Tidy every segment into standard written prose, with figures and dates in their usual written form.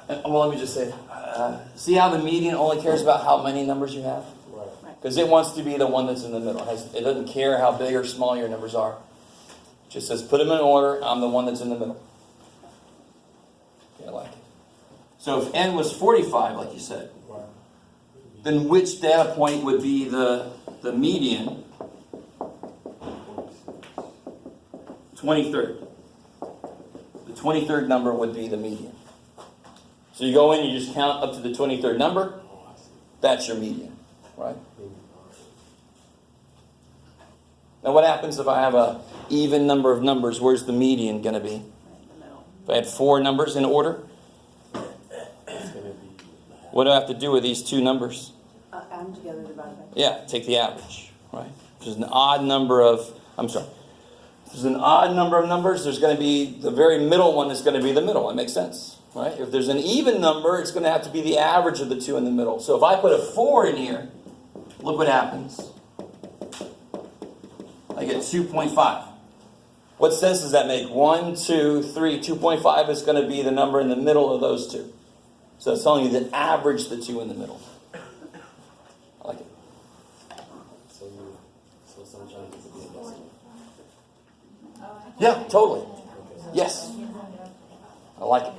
Well, let me just say, see how the median only cares about how many numbers you have? Right. Because it wants to be the one that's in the middle. It doesn't care how big or small your numbers are. It just says, put them in order. I'm the one that's in the middle. Yeah, I like it. So if n was 45, like you said, then which data point would be the median? 23rd. The 23rd number would be the median. So you go in, you just count up to the 23rd number. That's your median, right? Now what happens if I have an even number of numbers? Where's the median going to be? If I had 4 numbers in order, what do I have to do with these 2 numbers? Add them together, divide by 2. Yeah, take the average, right? If there's an odd number of, if there's an odd number of numbers, there's going to be, the very middle one is going to be the middle. That makes sense, right? If there's an even number, it's going to have to be the average of the 2 in the middle. So if I put a 4 in here, look what happens. I get 2.5. What sense does that make? 1, 2, 3. 2.5 is going to be the number in the middle of those 2. So it's telling you that average the 2 in the middle. I like it. So sometimes it's a bit less. Yeah, totally. Yes. I like it.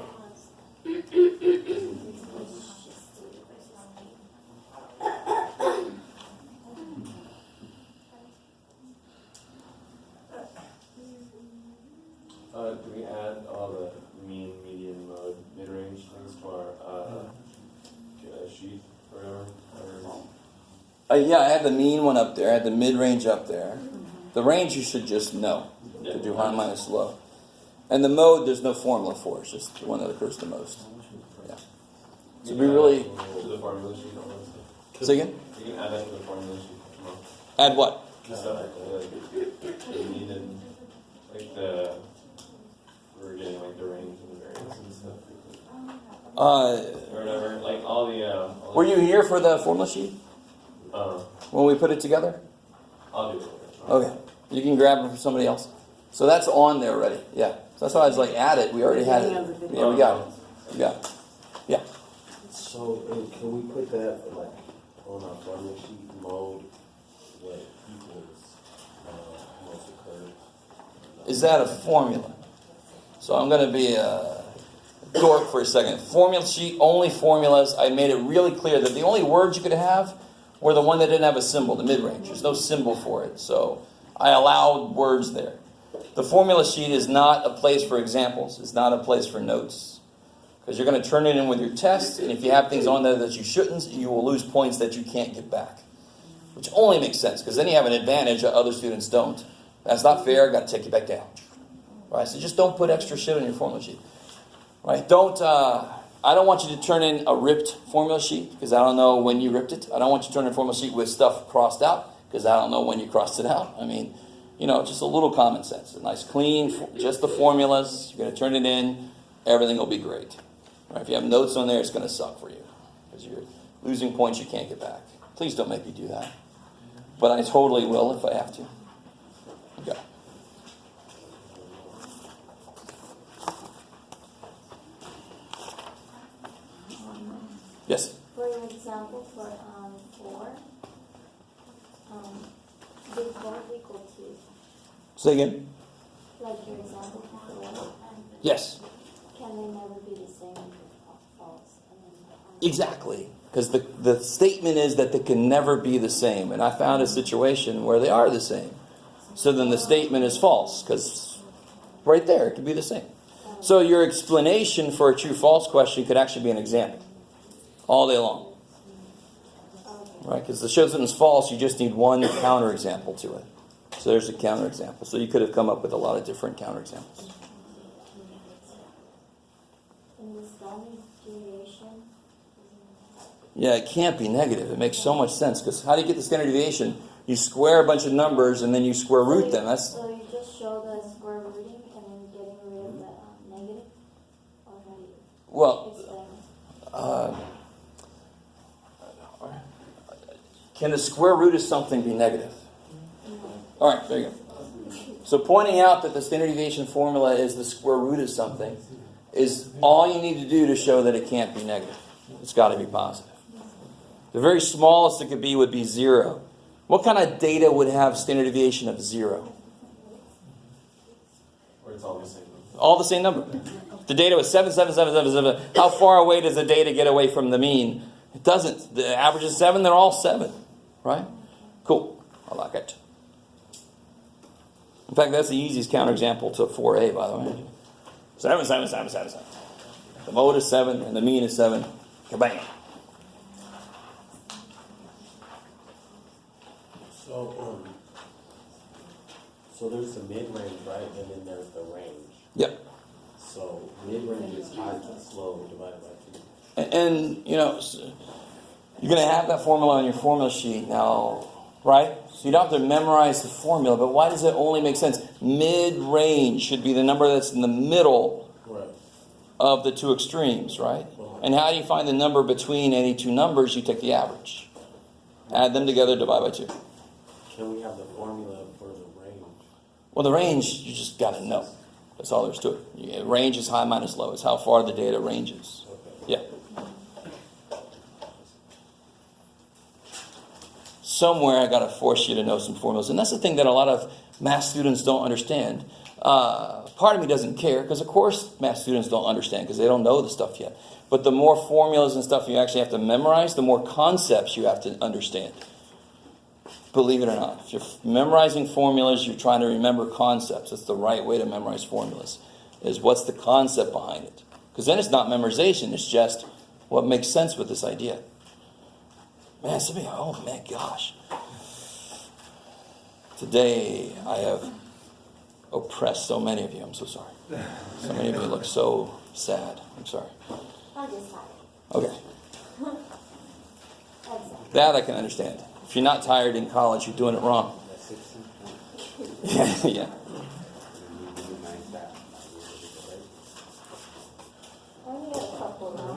Do we add all the mean, median, mode, mid-range things to our sheet or whatever? Yeah, I had the mean one up there. I had the mid-range up there. The range you should just know to do high minus low. And the mode, there's no formula for. It's just the one that occurs the most. Yeah. So we really... To the formula sheet. Say again? You can add that to the formula sheet. Add what? The stuff like the mean and like the... We're getting like the range and the variance and stuff. Or whatever. Like all the... Were you here for the formula sheet? When we put it together? I'll do it. Okay. You can grab it from somebody else. So that's on there already. Yeah. So that's why I was like, add it. We already had it. Yeah, we got it. We got it. Yeah. So, can we put that like on our formula sheet mode? What equals most occurred? Is that a formula? So I'm going to be a dork for a second. Formula sheet, only formulas. I made it really clear that the only words you could have were the one that didn't have a symbol, the mid-range. There's no symbol for it. So I allowed words there. The formula sheet is not a place for examples. It's not a place for notes. Because you're going to turn it in with your test, and if you have things on there that you shouldn't, you will lose points that you can't get back. Which only makes sense, because then you have an advantage that other students don't. That's not fair, I've got to take you back down. Right? So just don't put extra shit on your formula sheet. Right? I don't want you to turn in a ripped formula sheet, because I don't know when you ripped it. I don't want you to turn in a formula sheet with stuff crossed out, because I don't know when you crossed it out. I mean, just a little common sense. A nice, clean, just the formulas. You're going to turn it in. Everything will be great. Right? If you have notes on there, it's going to suck for you, because you're losing points you can't get back. Please don't make me do that. But I totally will if I have to. Okay. Yes? For example, for 4, they both equal to, Say again? like your example for 4, Yes. can they never be the same if false? Exactly. Because the statement is that they can never be the same. And I found a situation where they are the same. So then the statement is false, because right there it could be the same. So your explanation for a true-false question could actually be an example all day long. Right? Because the show something's false, you just need one counterexample to it. So there's a counterexample. So you could have come up with a lot of different counterexamples. In the standard deviation, Yeah, it can't be negative. It makes so much sense. Because how do you get the standard deviation? You square a bunch of numbers and then you square root them. So you just show the square rooting and then getting rid of the negative? Or how do you Well, explain it? can the square root of something be negative? All right, there you go. So pointing out that the standard deviation formula is the square root of something is all you need to do to show that it can't be negative. It's got to be positive. The very smallest it could be would be 0. What kind of data would have standard deviation of 0? Or it's all the same. All the same number. If the data was 7, 7, 7, 7, 7, how far away does the data get away from the mean? It doesn't. The average is 7, they're all 7. Right? Cool. I like it. In fact, that's the easiest counterexample to 4a, by the way. 7, 7, 7, 7, 7. The mode is 7 and the mean is 7. Kabam. So there's the mid-range, right, and then there's the range. Yep. So mid-range is high plus low divided by 2. And you know, you're going to have that formula on your formula sheet now, right? So you don't have to memorize the formula, but why does it only make sense? Mid-range should be the number that's in the middle of the two extremes, right? And how do you find the number between any two numbers? You take the average. Add them together, divide by 2. Can we have the formula for the range? Well, the range, you just got to know. That's all there's to it. Yeah, range is high minus low. It's how far the data ranges. Okay. Yeah. Somewhere I got to force you to know some formulas. And that's the thing that a lot of math students don't understand. Part of me doesn't care, because of course math students don't understand, because they don't know the stuff yet. But the more formulas and stuff you actually have to memorize, the more concepts you have to understand. Believe it or not. If you're memorizing formulas, you're trying to remember concepts. That's the right way to memorize formulas, is what's the concept behind it. Because then it's not memorization, it's just what makes sense with this idea. Man, oh man, gosh. Today I have oppressed so many of you. I'm so sorry. So many of you look so sad. I'm sorry. I'm just tired. Okay. That's it. That I can understand. If you're not tired in college, you're doing it wrong. Yeah. I only got a couple now.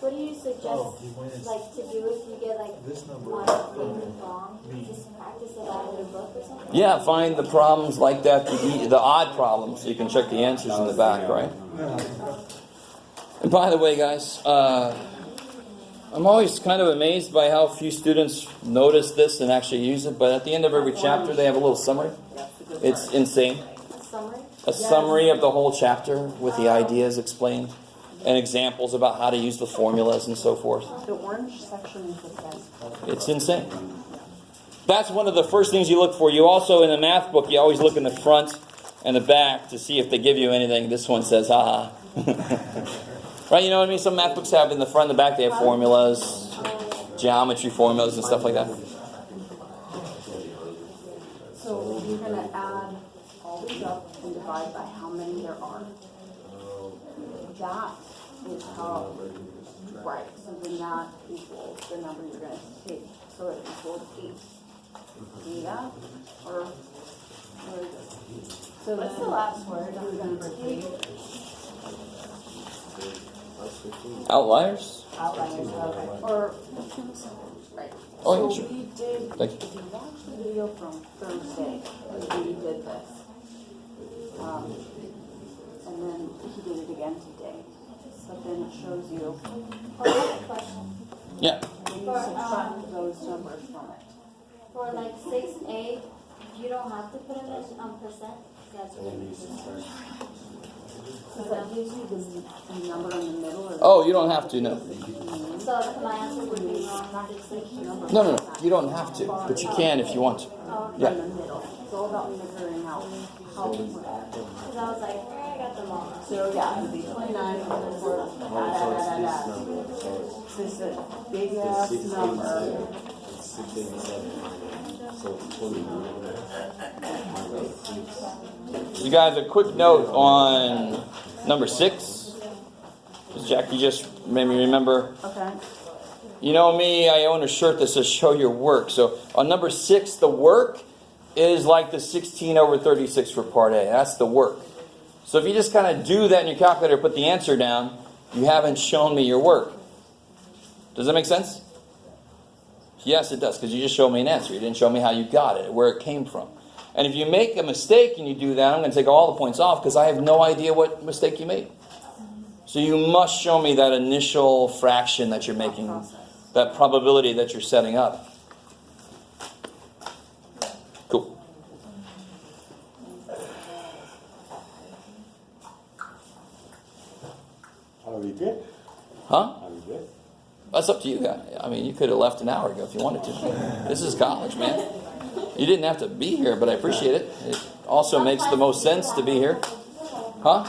What do you suggest, like, to do if you get, like, one thing wrong? Just practice it out of a book or something? Yeah, find the problems like that, the odd problems, so you can check the answers in the back, right? And by the way, guys, I'm always kind of amazed by how few students notice this and actually use it, but at the end of every chapter, they have a little summary. It's insane. Summary? A summary of the whole chapter with the ideas explained and examples about how to use the formulas and so forth. The orange section is the best. It's insane. That's one of the first things you look for. You also, in the math book, you always look in the front and the back to see if they give you anything. This one says, haha. Right, you know what I mean? Some math books have in the front and the back, they have formulas, geometry formulas and stuff like that. So you're going to add all these up and divide by how many there are. That is how, right, so then that equals the number you're going to take. So it equals 8. See that? Or so what's the last word on number 3? Outliers? Outliers, okay. Or, right. Oh, So sure. we did, Thank you. if you watch the video from Thursday, we did this. And then he did it again today. But then it shows you, Oh, I have a question. Yeah. when you subtract those numbers from it. For like 6A, you don't have to put them in percent. That's what it is. Does that gives you the number in the middle or? Oh, you don't have to, no. So my answer would be wrong, not just like number. No. You don't have to, but you can if you want to. Oh, Yeah. In the middle. It's all about figuring out how to put it. because I was like, I got them all. So yeah, it'd be 29, So it's a big ass number. It's 687. So it's 29. You guys, a quick note on number 6. Jackie just made me remember. Okay. You know me, I own a shirt that says show your work. So on number 6, the work is like the 16 over 36 for part A. That's the work. So if you just kind of do that in your calculator, put the answer down, you haven't shown me your work. Does that make sense? Yes, it does, because you just showed me an answer. You didn't show me how you got it, where it came from. And if you make a mistake and you do that, I'm going to take all the points off because I have no idea what mistake you made. So you must show me that initial fraction that you're making, that probability that you're setting up. Cool. Are we good? Huh? Are we good? That's up to you guys. I mean, you could have left an hour ago if you wanted to. This is college, man. You didn't have to be here, but I appreciate it. It also makes the most sense to be here. Huh?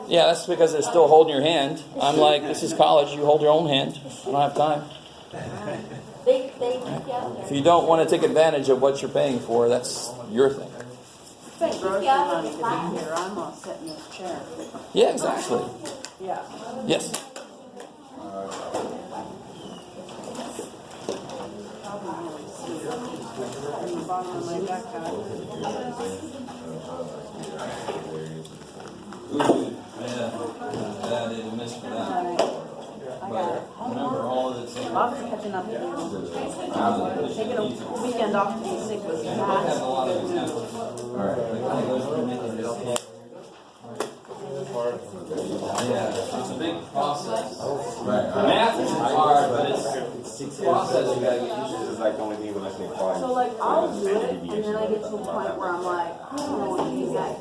Yeah, that's because they're still holding your hand. I'm like, this is college. You hold your own hand. I don't have time. If you don't want to take advantage of what you're paying for, that's your thing. Pay grocery money to be here, I'm gonna sit in this chair. Yeah, exactly. Yeah. Yes. In the bottom of my backpack. I didn't miss for that. I got it. Remember all of the things. Lots of catching up to do. Taking a weekend off to be sick was Yeah, it's a big process. Math is hard, but it's a process you gotta get used to. It's like the only thing when I say five. So like I'll do it and then I get to a point where I'm like, I don't know what to do next.